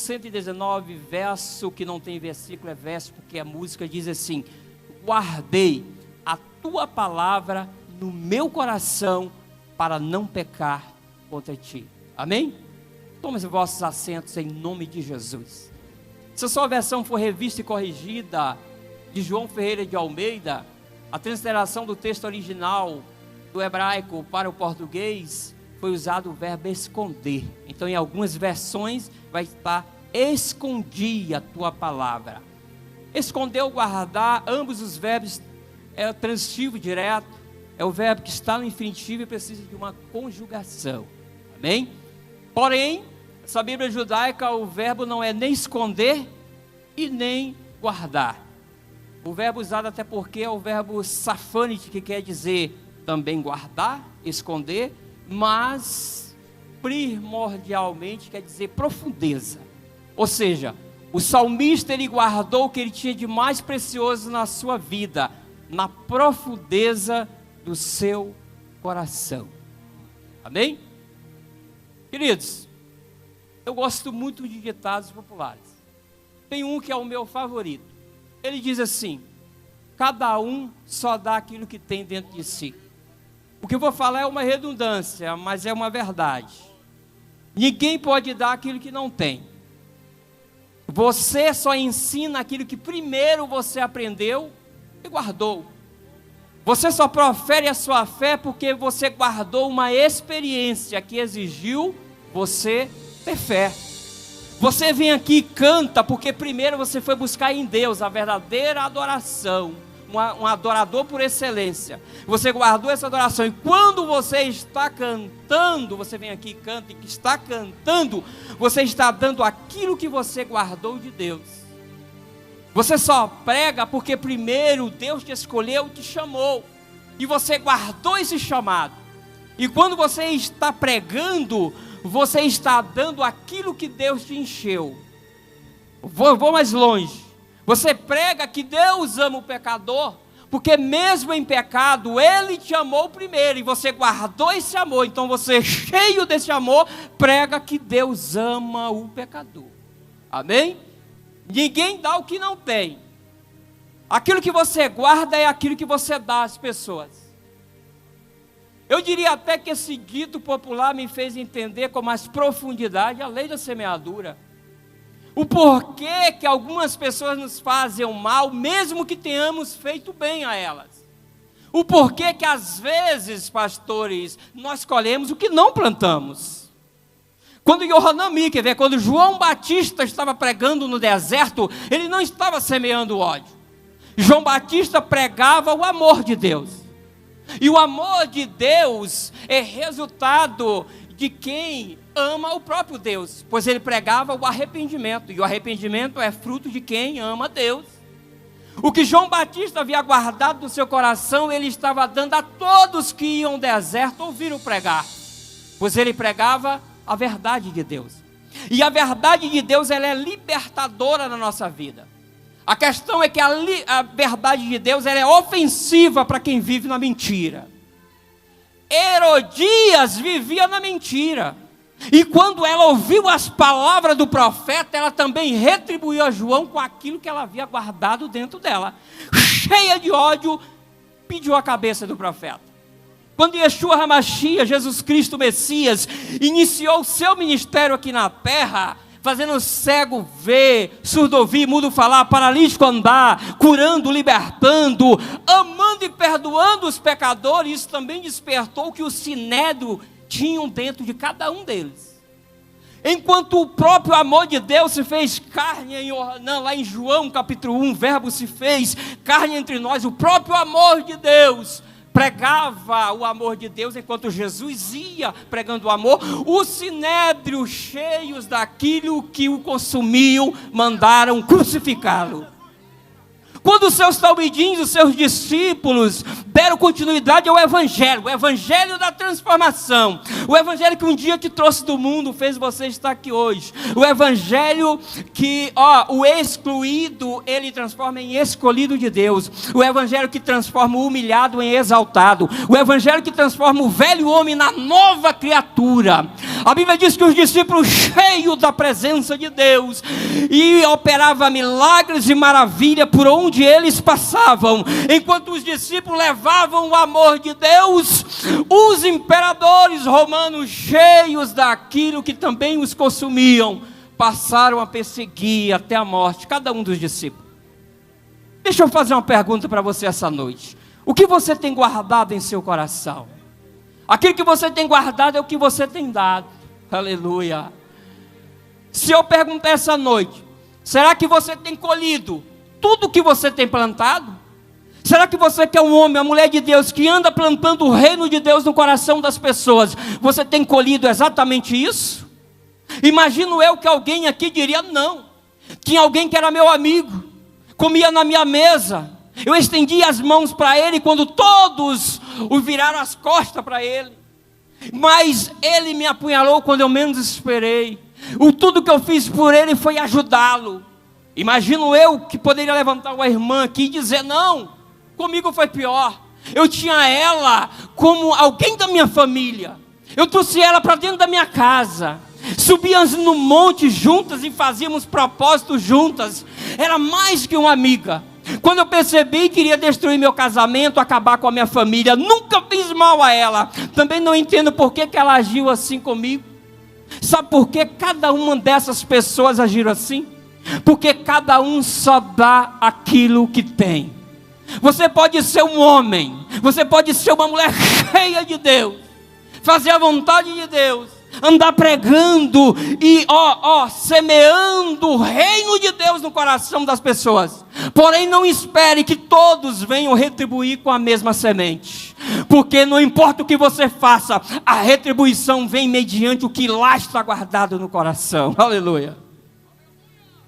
119, verso que não tem versículo, é verso, porque a música diz assim: guardei a tua palavra no meu coração para não pecar contra ti. Amém? Tomem os vossos assentos em nome de Jesus. Se a sua versão for revista e corrigida, de João Ferreira de Almeida, a transliteração do texto original do hebraico para o português, foi usado o verbo esconder. Então, em algumas versões, vai estar: escondi a tua palavra. Esconder ou guardar, ambos os verbos é o transitivo direto, é o verbo que está no infinitivo e precisa de uma conjugação. Amém? Porém, essa Bíblia judaica, o verbo não é nem esconder e nem guardar. O verbo usado até porque é o verbo safanit, que quer dizer também guardar, esconder, mas primordialmente quer dizer profundeza. Ou seja, o salmista, ele guardou o que ele tinha de mais precioso na sua vida, na profundeza do seu coração. Amém? Queridos, eu gosto muito de ditados populares. Tem um que é o meu favorito. Ele diz assim: cada um só dá aquilo que tem dentro de si. O que eu vou falar é uma redundância, mas é uma verdade. Ninguém pode dar aquilo que não tem. Você só ensina aquilo que primeiro você aprendeu e guardou. Você só profere a sua fé porque você guardou uma experiência que exigiu você ter fé. Você vem aqui e canta porque primeiro você foi buscar em Deus a verdadeira adoração, um adorador por excelência. Você guardou essa adoração e quando você está cantando, você vem aqui e canta, e que está cantando, você está dando aquilo que você guardou de Deus. Você só prega porque primeiro Deus te escolheu e te chamou, e você guardou esse chamado. E quando você está pregando, você está dando aquilo que Deus te encheu. Vou mais longe. Você prega que Deus ama o pecador, porque mesmo em pecado, Ele te amou primeiro, e você guardou esse amor. Então você, cheio desse amor, prega que Deus ama o pecador. Amém? Ninguém dá o que não tem. Aquilo que você guarda é aquilo que você dá às pessoas. Eu diria até que esse dito popular me fez entender com mais profundidade a lei da semeadura. O porquê que algumas pessoas nos fazem mal, mesmo que tenhamos feito bem a elas. O porquê que às vezes, pastores, nós colhemos o que não plantamos. Quando João Batista estava pregando no deserto, ele não estava semeando ódio. João Batista pregava o amor de Deus. E o amor de Deus é resultado de quem ama o próprio Deus, pois ele pregava o arrependimento, e o arrependimento é fruto de quem ama Deus. O que João Batista havia guardado no seu coração, ele estava dando a todos que iam ao deserto ouviram pregar, pois ele pregava a verdade de Deus. E a verdade de Deus, ela é libertadora na nossa vida. A questão é que a verdade de Deus, ela é ofensiva para quem vive na mentira. Herodias vivia na mentira, e quando ela ouviu as palavras do profeta, ela também retribuiu a João com aquilo que ela havia guardado dentro dela. Cheia de ódio, pediu a cabeça do profeta. Quando Yeshua HaMashiach, Jesus Cristo Messias, iniciou o seu ministério aqui na terra, fazendo cego ver, surdo ouvir, mudo falar, paralítico andar, curando, libertando, amando e perdoando os pecadores, isso também despertou que o sinédrio tinham dentro de cada um deles. Enquanto o próprio amor de Deus se fez carne lá em João capítulo 1, o verbo se fez carne entre nós, o próprio amor de Deus pregava o amor de Deus, enquanto Jesus ia pregando o amor, os sinédrios, cheios daquilo que o consumiam, mandaram crucificá-lo. Quando os seus talmidins, os seus discípulos, deram continuidade ao Evangelho, o Evangelho da transformação, o Evangelho que um dia te trouxe do mundo, fez você estar aqui hoje, o Evangelho que, o excluído, ele transforma em escolhido de Deus, o Evangelho que transforma o humilhado em exaltado, o Evangelho que transforma o velho homem na nova criatura. A Bíblia diz que os discípulos, cheios da presença de Deus, e operava milagres e maravilha por onde eles passavam. Enquanto os discípulos levavam o amor de Deus, os imperadores romanos, cheios daquilo que também os consumiam, passaram a perseguir até a morte cada um dos discípulos. Deixa eu fazer uma pergunta para você essa noite. O que você tem guardado em seu coração? Aquilo que você tem guardado é o que você tem dado. Aleluia. Se eu perguntar essa noite, será que você tem colhido tudo que você tem plantado? Será que você que é um homem, uma mulher de Deus, que anda plantando o reino de Deus no coração das pessoas, você tem colhido exatamente isso? Imagino eu que alguém aqui diria não. Tinha alguém que era meu amigo, comia na minha mesa, eu estendia as mãos para ele quando todos o viraram as costas para ele, mas ele me apunhalou quando eu menos esperei. Tudo que eu fiz por ele foi ajudá-lo. Imagino eu que poderia levantar uma irmã aqui e dizer, não, comigo foi pior. Eu tinha ela como alguém da minha família. Eu trouxe ela para dentro da minha casa. Subíamos no monte juntas e fazíamos propósitos juntas. Era mais que uma amiga. Quando eu percebi que iria destruir meu casamento, acabar com a minha família, nunca fiz mal a ela. Também não entendo por que ela agiu assim comigo. Sabe por que cada uma dessas pessoas agiram assim? Porque cada um só dá aquilo que tem. Você pode ser um homem, você pode ser uma mulher cheia de Deus, fazer a vontade de Deus, andar pregando e semeando o reino de Deus no coração das pessoas. Porém, não espere que todos venham retribuir com a mesma semente, porque não importa o que você faça, a retribuição vem mediante o que lá está guardado no coração. Aleluia.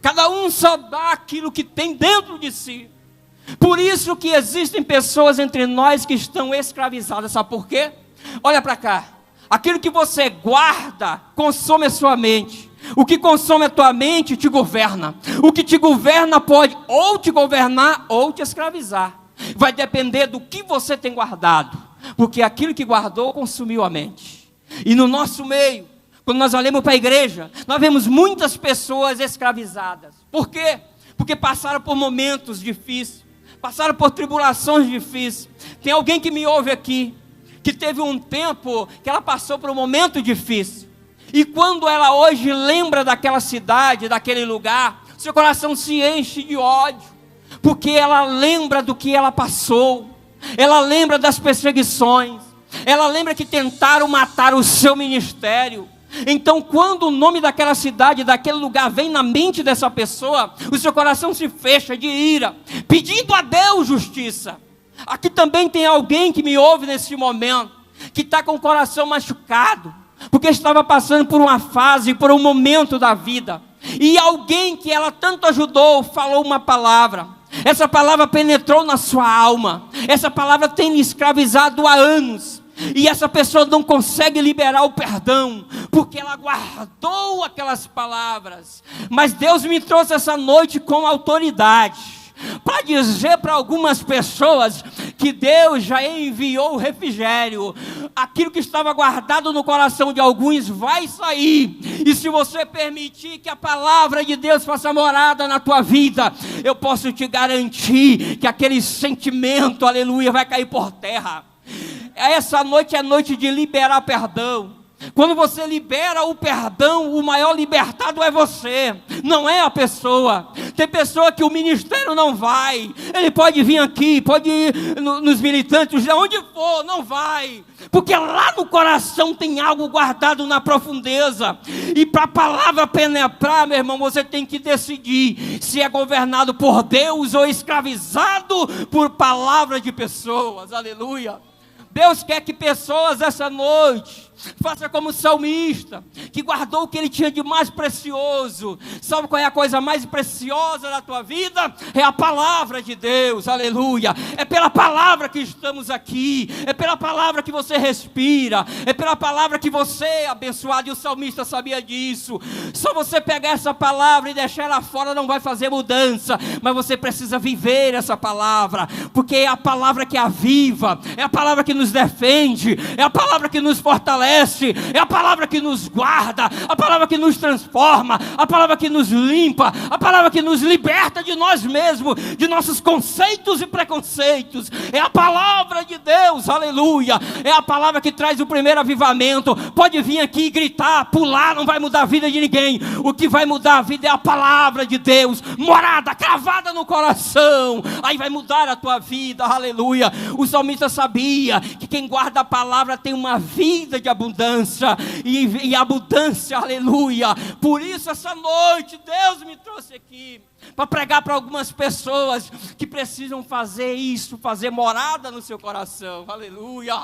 Cada um só dá aquilo que tem dentro de si. Por isso que existem pessoas entre nós que estão escravizadas. Sabe por quê? Olha para cá. Aquilo que você guarda consome a sua mente. O que consome a tua mente te governa. O que te governa pode ou te governar ou te escravizar. Vai depender do que você tem guardado. Porque aquilo que guardou consumiu a mente. E no nosso meio, quando nós olhamos para a igreja, nós vemos muitas pessoas escravizadas. Por quê? Porque passaram por momentos difíceis, passaram por tribulações difíceis. Tem alguém que me ouve aqui, que teve um tempo que ela passou por um momento difícil. E quando ela hoje lembra daquela cidade, daquele lugar, seu coração se enche de ódio, porque ela lembra do que ela passou, ela lembra das perseguições, ela lembra que tentaram matar o seu ministério. Então, quando o nome daquela cidade, daquele lugar vem na mente dessa pessoa, o seu coração se fecha de ira, pedindo a Deus justiça. Aqui também tem alguém que me ouve nesse momento, que está com o coração machucado, porque estava passando por uma fase, por um momento da vida, e alguém que ela tanto ajudou, falou uma palavra. Essa palavra penetrou na sua alma, essa palavra tem lhe escravizado há anos. E essa pessoa não consegue liberar o perdão, porque ela guardou aquelas palavras. Mas Deus me trouxe essa noite com autoridade, para dizer para algumas pessoas que Deus já enviou o refrigério. Aquilo que estava guardado no coração de alguns vai sair. E se você permitir que a palavra de Deus faça morada na tua vida, eu posso te garantir que aquele sentimento, aleluia, vai cair por terra. Essa noite é noite de liberar perdão. Quando você libera o perdão, o maior libertado é você, não é a pessoa. Tem pessoa que o ministério não vai. Ele pode vir aqui, pode ir nos militantes, onde for, não vai. Porque lá no coração tem algo guardado na profundeza. E para a palavra penetrar, meu irmão, você tem que decidir se é governado por Deus ou escravizado por palavras de pessoas. Aleluia. Deus quer que pessoas essa noite Faça como o salmista, que guardou o que ele tinha de mais precioso. Sabe qual é a coisa mais preciosa da tua vida? É a palavra de Deus, aleluia. É pela palavra que estamos aqui, é pela palavra que você respira, é pela palavra que você é abençoado, e o salmista sabia disso. Só você pegar essa palavra e deixar ela fora não vai fazer mudança, mas você precisa viver essa palavra, porque é a palavra que aviva, é a palavra que nos defende, é a palavra que nos fortalece, é a palavra que nos guarda, a palavra que nos transforma, a palavra que nos limpa, a palavra que nos liberta de nós mesmos, de nossos conceitos e preconceitos. É a palavra de Deus, aleluia. É a palavra que traz o primeiro avivamento. Pode vir aqui e gritar, pular, não vai mudar a vida de ninguém. O que vai mudar a vida é a palavra de Deus, morada, cravada no coração. Aí vai mudar a tua vida, aleluia. O salmista sabia que quem guarda a palavra tem uma vida de abundância, e abundância, aleluia. Por isso essa noite Deus me trouxe aqui para pregar para algumas pessoas que precisam fazer isso, fazer morada no seu coração, aleluia.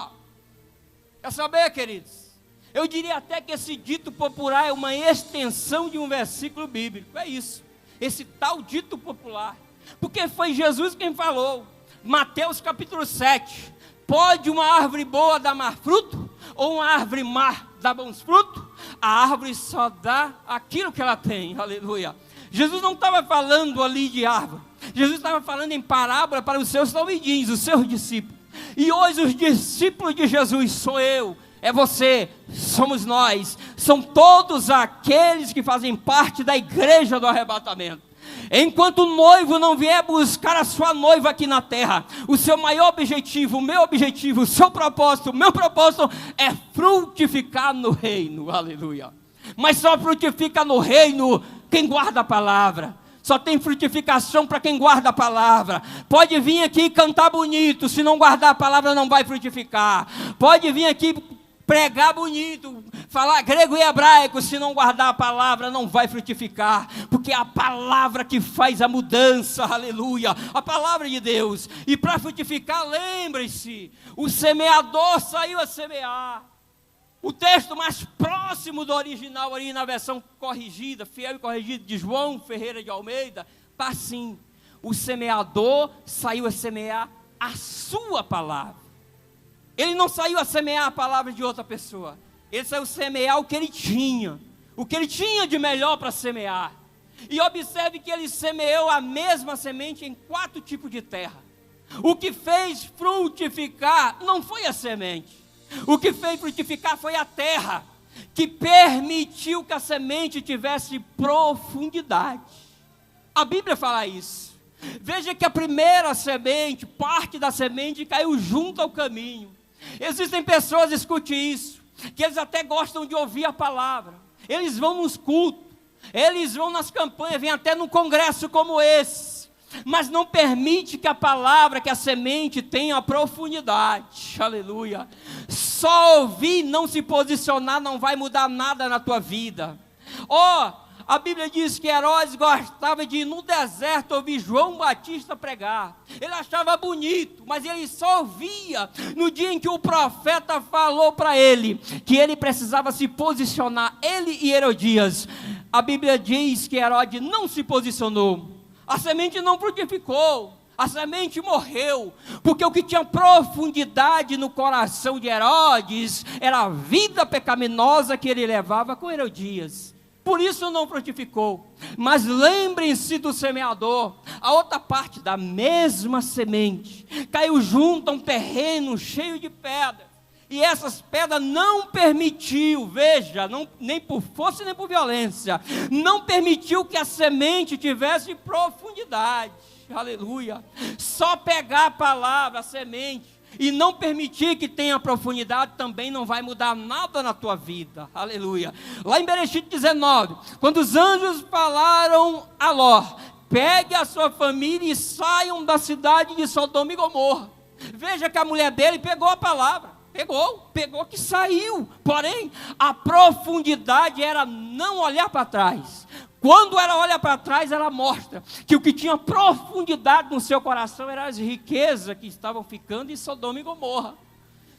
Quer saber, queridos? Eu diria até que esse dito popular é uma extensão de um versículo bíblico, é isso, esse tal dito popular, porque foi Jesus quem falou. Mateus capítulo 7, pode uma árvore boa dar má fruto? Ou uma árvore má dar bons frutos? A árvore só dá aquilo que ela tem, aleluia. Jesus não estava falando ali de árvore, Jesus estava falando em parábola para os seus talmidins, os seus discípulos. E hoje os discípulos de Jesus sou eu, é você, somos nós, são todos aqueles que fazem parte da igreja do arrebatamento. Enquanto o noivo não vier buscar a sua noiva aqui na terra, o seu maior objetivo, o meu objetivo, o seu propósito, o meu propósito é frutificar no reino, aleluia. Mas só frutifica no reino quem guarda a palavra. Só tem frutificação para quem guarda a palavra. Pode vir aqui e cantar bonito, se não guardar a palavra não vai frutificar. Pode vir aqui pregar bonito, falar grego e hebraico, se não guardar a palavra não vai frutificar, porque é a palavra que faz a mudança, aleluia, a palavra de Deus. E para frutificar, lembre-se, o semeador saiu a semear. O texto mais próximo do original ali na versão corrigida, fiel e corrigida, de João Ferreira de Almeida, está assim: o semeador saiu a semear a sua palavra. Ele não saiu a semear a palavra de outra pessoa, ele saiu a semear o que ele tinha de melhor para semear. E observe que ele semeou a mesma semente em 4 tipos de terra. O que fez frutificar não foi a semente, o que fez frutificar foi a terra, que permitiu que a semente tivesse profundidade. A Bíblia fala isso. Veja que a primeira semente, parte da semente caiu junto ao caminho. Existem pessoas, escute isso, que eles até gostam de ouvir a palavra, eles vão nos cultos, eles vão nas campanhas, vêm até num congresso como esse, mas não permite que a palavra, que a semente tenha profundidade, aleluia. Só ouvir, não se posicionar, não vai mudar nada na tua vida. A Bíblia diz que Herodes gostava de ir no deserto ouvir João Batista pregar. Ele achava bonito, mas ele só ouvia no dia em que o profeta falou para ele que ele precisava se posicionar, ele e Herodias. A Bíblia diz que Herodes não se posicionou, a semente não frutificou, a semente morreu, porque o que tinha profundidade no coração de Herodes era a vida pecaminosa que ele levava com Herodias. Por isso não frutificou. Mas lembrem-se do semeador. A outra parte da mesma semente caiu junto a um terreno cheio de pedras, e essas pedras não permitiu, veja, nem por força nem por violência, não permitiu que a semente tivesse profundidade, aleluia. Só pegar a palavra, a semente, e não permitir que tenha profundidade, também não vai mudar nada na tua vida, aleluia. Lá em Bereshit 19, quando os anjos falaram a Ló, pegue a sua família e saiam da cidade de Sodoma e Gomorra. Veja que a mulher dele pegou a palavra, pegou que saiu, porém a profundidade era não olhar para trás. Quando ela olha para trás, ela mostra que o que tinha profundidade no seu coração eram as riquezas que estavam ficando em Sodoma e Gomorra.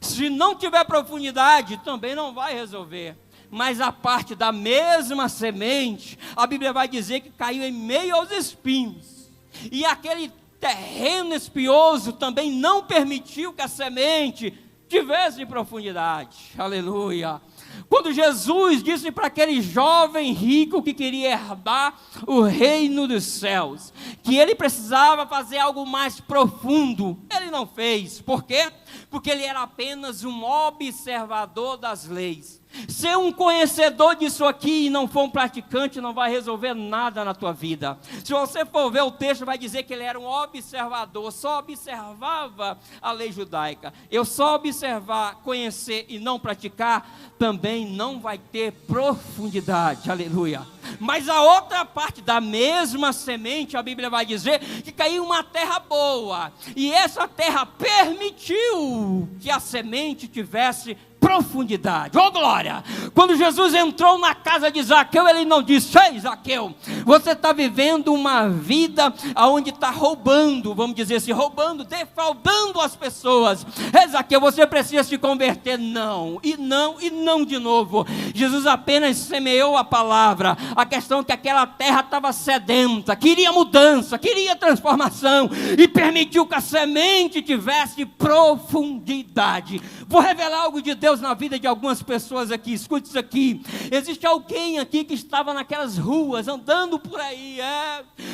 Se não tiver profundidade, também não vai resolver. Mas a parte da mesma semente, a Bíblia vai dizer que caiu em meio aos espinhos. E aquele terreno espinhoso também não permitiu que a semente tivesse profundidade. Aleluia. Quando Jesus disse para aquele jovem rico que queria herdar o reino dos céus, que ele precisava fazer algo mais profundo, ele não fez. Por quê? Porque ele era apenas um observador das leis. Ser um conhecedor disso aqui e não for um praticante não vai resolver nada na tua vida. Se você for ver o texto, vai dizer que ele era um observador, só observava a lei judaica. Eu só observar, conhecer e não praticar, também não vai ter profundidade. Aleluia. Mas a outra parte da mesma semente, a Bíblia vai dizer que caiu uma terra boa. E essa terra permitiu que a semente tivesse profundidade. Oh glória! Quando Jesus entrou na casa de Zaqueu, ele não disse: ei Zaqueu, você está vivendo uma vida onde está roubando, vamos dizer assim, roubando, defraudando as pessoas. Ei Zaqueu, você precisa se converter. Não, e não de novo. Jesus apenas semeou a palavra. A questão é que aquela terra estava sedenta, queria mudança, queria transformação, e permitiu que a semente tivesse profundidade. Vou revelar algo de Deus na vida de algumas pessoas aqui. Escute isso aqui. Existe alguém aqui que estava naquelas ruas, andando por aí,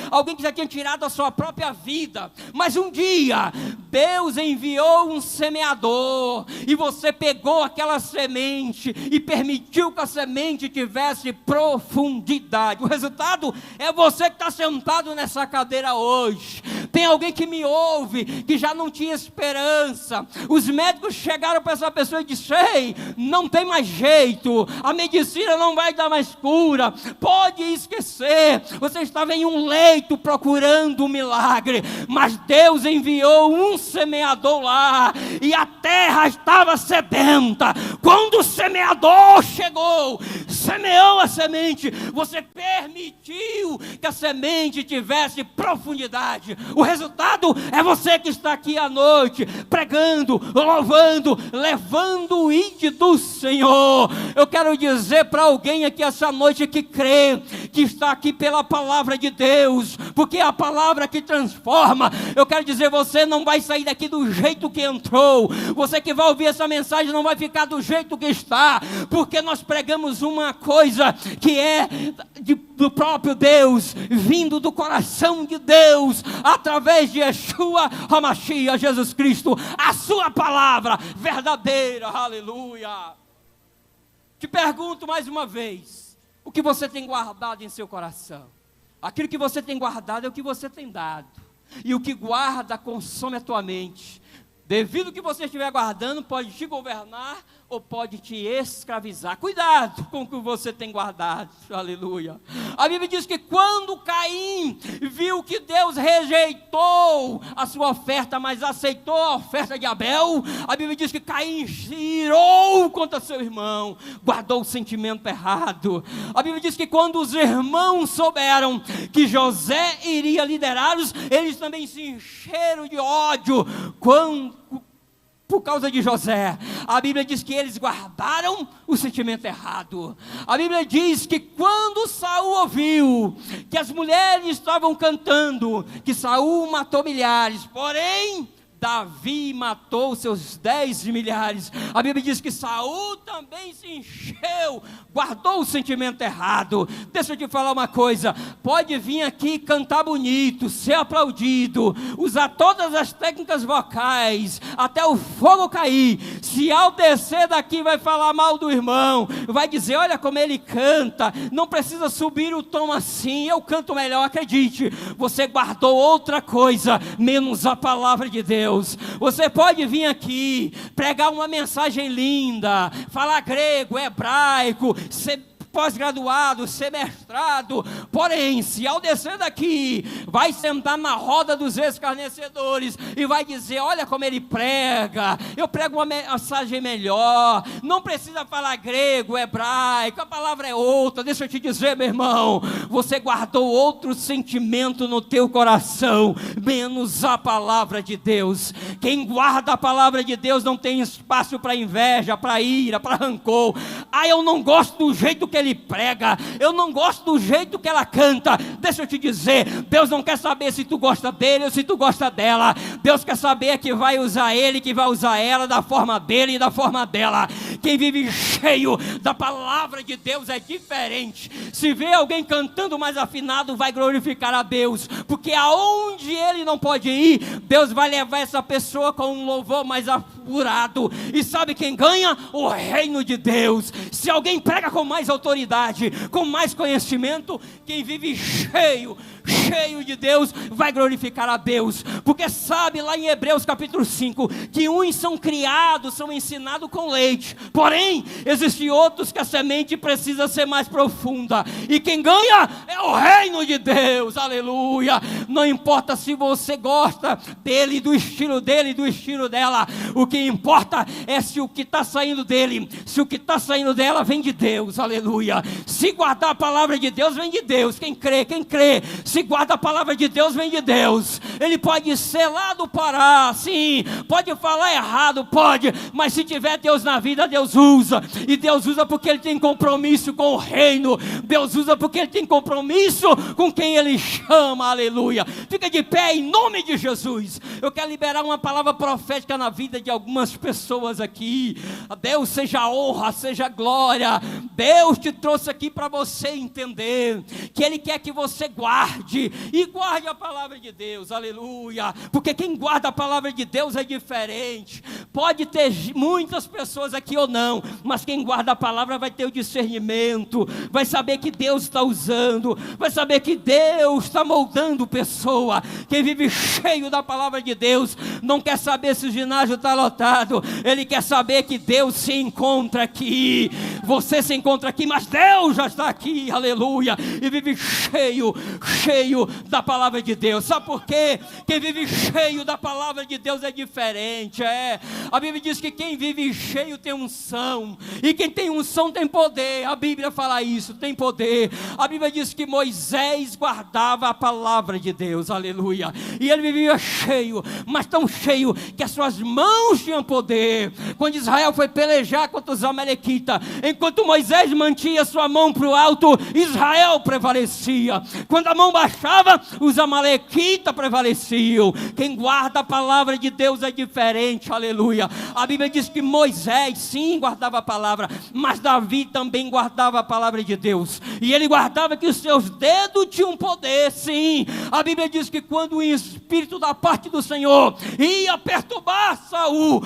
alguém que já tinha tirado a sua própria vida, mas um dia Deus enviou um semeador, e você pegou aquela semente e permitiu que a semente tivesse profundidade. O resultado é você que está sentado nessa cadeira hoje. Tem alguém que me ouve, que já não tinha esperança. Os médicos chegaram para essa pessoa e disseram: ei, não tem mais jeito, a medicina não vai dar mais cura, pode esquecer, você estava em um leito procurando um milagre, mas Deus enviou um semeador lá, e a terra estava sedenta. Quando o semeador chegou, semeou a semente, você permitiu que a semente tivesse profundidade. O resultado é você que está aqui à noite, pregando, louvando, levando o ide do Senhor. Eu quero dizer para alguém aqui essa noite que crê, que está aqui pela palavra de Deus, porque é a palavra que transforma. Eu quero dizer, você não vai sair daqui do jeito que entrou. Você que vai ouvir essa mensagem não vai ficar do jeito que está, porque nós pregamos uma coisa que é do próprio Deus, vindo do coração de Deus, através de Yeshua HaMashiach, Jesus Cristo, a sua palavra verdadeira. Aleluia. Te pergunto mais uma vez: o que você tem guardado em seu coração? Aquilo que você tem guardado é o que você tem dado, e o que guarda consome a tua mente. Devido ao que você estiver guardando, pode te governar ou pode te escravizar. Cuidado com o que você tem guardado. Aleluia. A Bíblia diz que quando Caim viu que Deus rejeitou a sua oferta, mas aceitou a oferta de Abel, a Bíblia diz que Caim se irou contra seu irmão, guardou o sentimento errado. A Bíblia diz que quando os irmãos souberam que José iria liderá-los, eles também se encheram de ódio por causa de José. A Bíblia diz que eles guardaram o sentimento errado. A Bíblia diz que quando Saul ouviu que as mulheres estavam cantando que Saul matou milhares, porém Davi matou seus 10 milhares, a Bíblia diz que Saul também se encheu, guardou o sentimento errado. Deixa eu te falar uma coisa: pode vir aqui cantar bonito, ser aplaudido, usar todas as técnicas vocais, até o fogo cair, se ao descer daqui vai falar mal do irmão, vai dizer: olha como ele canta, não precisa subir o tom assim, eu canto melhor. Acredite, você guardou outra coisa, menos a palavra de Deus. Você pode vir aqui, pregar uma mensagem linda, falar grego, hebraico, ser pós-graduado, semestrado. Porém, se ao descer daqui, vai sentar na roda dos escarnecedores e vai dizer: olha como ele prega, eu prego uma mensagem melhor, não precisa falar grego, hebraico, a palavra é outra. Deixa eu te dizer, meu irmão, você guardou outro sentimento no teu coração, menos a palavra de Deus. Quem guarda a palavra de Deus não tem espaço para inveja, para ira, para rancor. Eu não gosto do jeito que ele prega, eu não gosto do jeito que ela canta. Deixa eu te dizer, Deus não quer saber se tu gosta dele ou se tu gosta dela. Deus quer saber que vai usar ele, que vai usar ela, da forma dele e da forma dela. Quem vive cheio da palavra de Deus é diferente. Se vê alguém cantando mais afinado, vai glorificar a Deus, porque aonde ele não pode ir, Deus vai levar essa pessoa com um louvor mais apurado. E sabe quem ganha? O reino de Deus. Se alguém prega com mais autoridade, com mais conhecimento, quem vive cheio de Deus, vai glorificar a Deus, porque sabe lá em Hebreus capítulo 5, que uns são criados, são ensinados com leite, porém, existem outros que a semente precisa ser mais profunda, e quem ganha é o reino de Deus, aleluia. Não importa se você gosta dele, do estilo dela, o que importa é se o que está saindo dele, se o que está saindo dela vem de Deus, aleluia. Se guardar a palavra de Deus, vem de Deus. Quem crê, se guarda a palavra de Deus, vem de Deus. Ele pode ser lá do Pará, sim, pode falar errado, pode, mas se tiver Deus na vida, Deus usa, e Deus usa porque ele tem compromisso com o reino, Deus usa porque ele tem compromisso com quem ele chama, aleluia. Fica de pé em nome de Jesus. Eu quero liberar uma palavra profética na vida de algumas pessoas aqui. A Deus seja honra, seja glória. Deus te trouxe aqui para você entender que ele quer que você guarde, e guarde a palavra de Deus, aleluia, porque quem guarda a palavra de Deus é diferente. Pode ter muitas pessoas aqui ou não, mas quem guarda a palavra vai ter o discernimento, vai saber que Deus está usando, vai saber que Deus está moldando pessoa. Quem vive cheio da palavra de Deus não quer saber se o ginásio está lotado, ele quer saber que Deus se encontra aqui. Você se encontra aqui, mas Deus já está aqui, aleluia, e vive cheio da palavra de Deus. Sabe por quê? Quem vive cheio da palavra de Deus é diferente. A Bíblia diz que quem vive cheio tem unção, e quem tem unção tem poder. A Bíblia fala isso, tem poder. A Bíblia diz que Moisés guardava a palavra de Deus, aleluia, e ele vivia cheio, mas tão cheio que as suas mãos tinham poder. Quando Israel foi pelejar contra os amalequitas, enquanto Moisés mantinha sua mão para o alto, Israel prevalecia. Quando a mão baixava, os amalequitas prevaleciam. Quem guarda a palavra de Deus é diferente, aleluia. A Bíblia diz que Moisés sim guardava a palavra, mas Davi também guardava a palavra de Deus, e ele guardava que os seus dedos tinham poder, sim. A Bíblia diz que quando o Espírito da parte do Senhor ia perturbar Saul,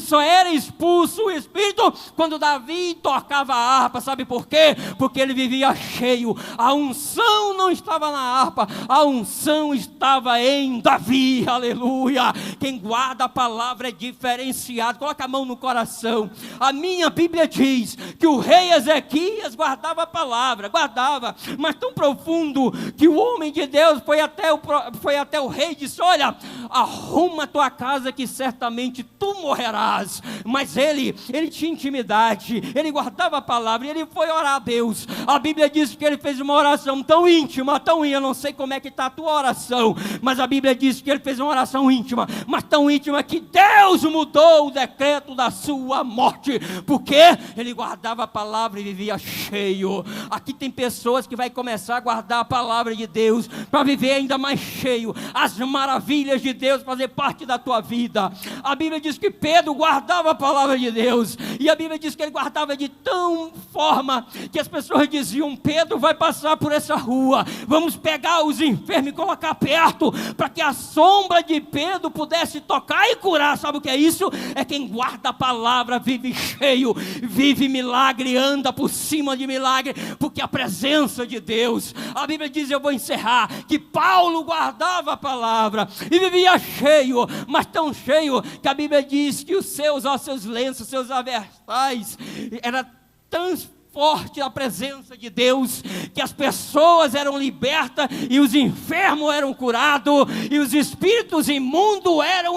só era expulso o Espírito quando Davi tocava a harpa. Sabe por quê? Porque ele vivia cheio. A unção não estava na harpa, a unção estava em Davi, aleluia. Quem guarda a palavra é diferenciado. Coloca a mão no coração. A minha Bíblia diz que o rei Ezequias guardava a palavra, guardava, mas tão profundo que o homem de Deus foi até o rei e disse: olha, arruma a tua casa que certamente tu morrerás. Mas ele tinha intimidade, ele guardava a palavra, e ele foi orar a Deus. A Bíblia diz que ele fez uma oração tão íntima, eu não sei como é que está a tua oração, mas a Bíblia diz que ele fez uma oração íntima, mas tão íntima que Deus mudou o decreto da sua morte, porque ele guardava a palavra e vivia cheio. Aqui tem pessoas que vai começar a guardar a palavra de Deus, para viver ainda mais cheio, as maravilhas de Deus fazer parte da tua vida. A Bíblia diz que Pedro guardava a palavra de Deus, e a Bíblia diz que ele guardava de tão forma que as pessoas diziam: Pedro vai passar por essa rua, vamos pegar os enfermos e colocar perto, para que a sombra de Pedro pudesse tocar e curar. Sabe o que é isso? É quem guarda a palavra vive cheio, vive milagre, anda por cima de milagre, porque a presença de Deus. A Bíblia diz, eu vou encerrar, que Paulo guardava a palavra e vivia cheio, mas tão cheio que a Bíblia diz que os seus lenços, seus avertais, era forte a presença de Deus, que as pessoas eram libertas e os enfermos eram curados e os espíritos imundos eram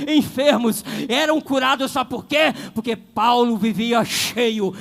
enfermos, eram curados. Sabe por quê? Porque Paulo vivia cheio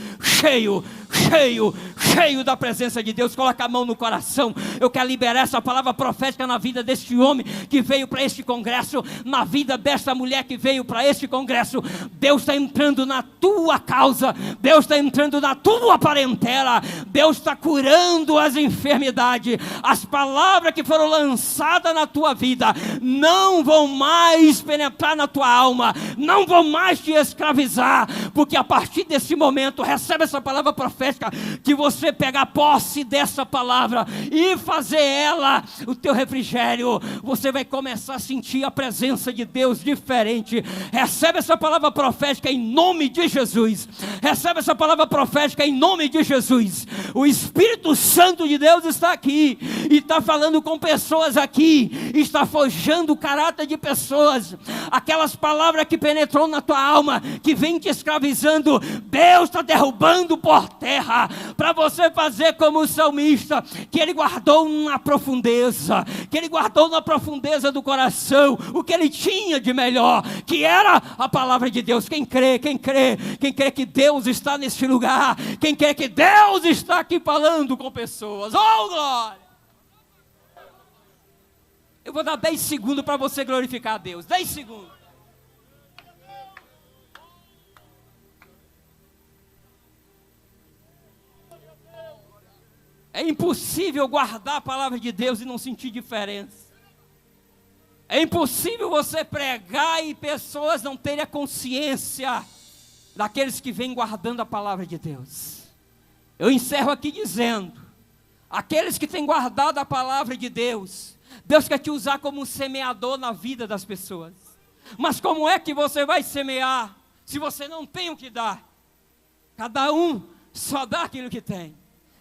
da presença de Deus. Coloca a mão no coração. Eu quero liberar essa palavra profética na vida deste homem que veio para este congresso, na vida desta mulher que veio para este congresso. Deus está entrando na tua causa, Deus está entrando na tua parentela, Deus está curando as enfermidades. As palavras que foram lançadas na tua vida não vão mais penetrar na tua alma, não vão mais te escravizar, porque a partir desse momento, recebe essa palavra profética, que você pegar posse dessa palavra e fazer ela o teu refrigério, você vai começar a sentir a presença de Deus diferente. Recebe essa palavra profética em nome de Jesus. Recebe essa palavra profética em nome de Jesus. O Espírito Santo de Deus está aqui e está falando com pessoas aqui, está forjando o caráter de pessoas. Aquelas palavras que penetrou na tua alma, que vem te escravizando, Deus está derrubando por terra, para você fazer como o salmista, que ele guardou na profundeza, do coração, o que ele tinha de melhor, que era a palavra de Deus. Quem crê que Deus está neste lugar, quem crê que Deus está aqui falando com pessoas, oh glória! Eu vou dar 10 segundos para você glorificar a Deus, 10 segundos. É impossível guardar a palavra de Deus e não sentir diferença. É impossível você pregar e pessoas não terem a consciência daqueles que vêm guardando a palavra de Deus. Eu encerro aqui dizendo, aqueles que têm guardado a palavra de Deus, Deus quer te usar como um semeador na vida das pessoas. Mas como é que você vai semear se você não tem o que dar? Cada um só dá aquilo que tem.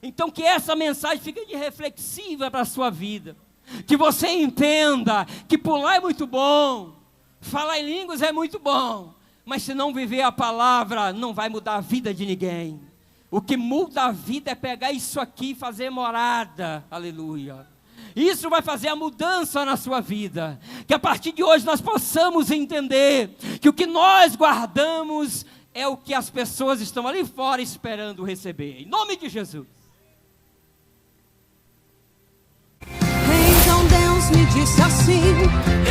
Então que essa mensagem fique de reflexiva para a sua vida. Que você entenda que pular é muito bom, falar em línguas é muito bom, mas se não viver a palavra, não vai mudar a vida de ninguém. O que muda a vida é pegar isso aqui e fazer morada, aleluia. Isso vai fazer a mudança na sua vida. Que a partir de hoje nós possamos entender que o que nós guardamos é o que as pessoas estão ali fora esperando receber. Em nome de Jesus. Então Deus me disse assim: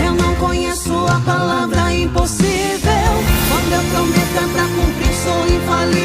eu não conheço a palavra impossível. Quando eu prometo é pra cumprir, sou infalível.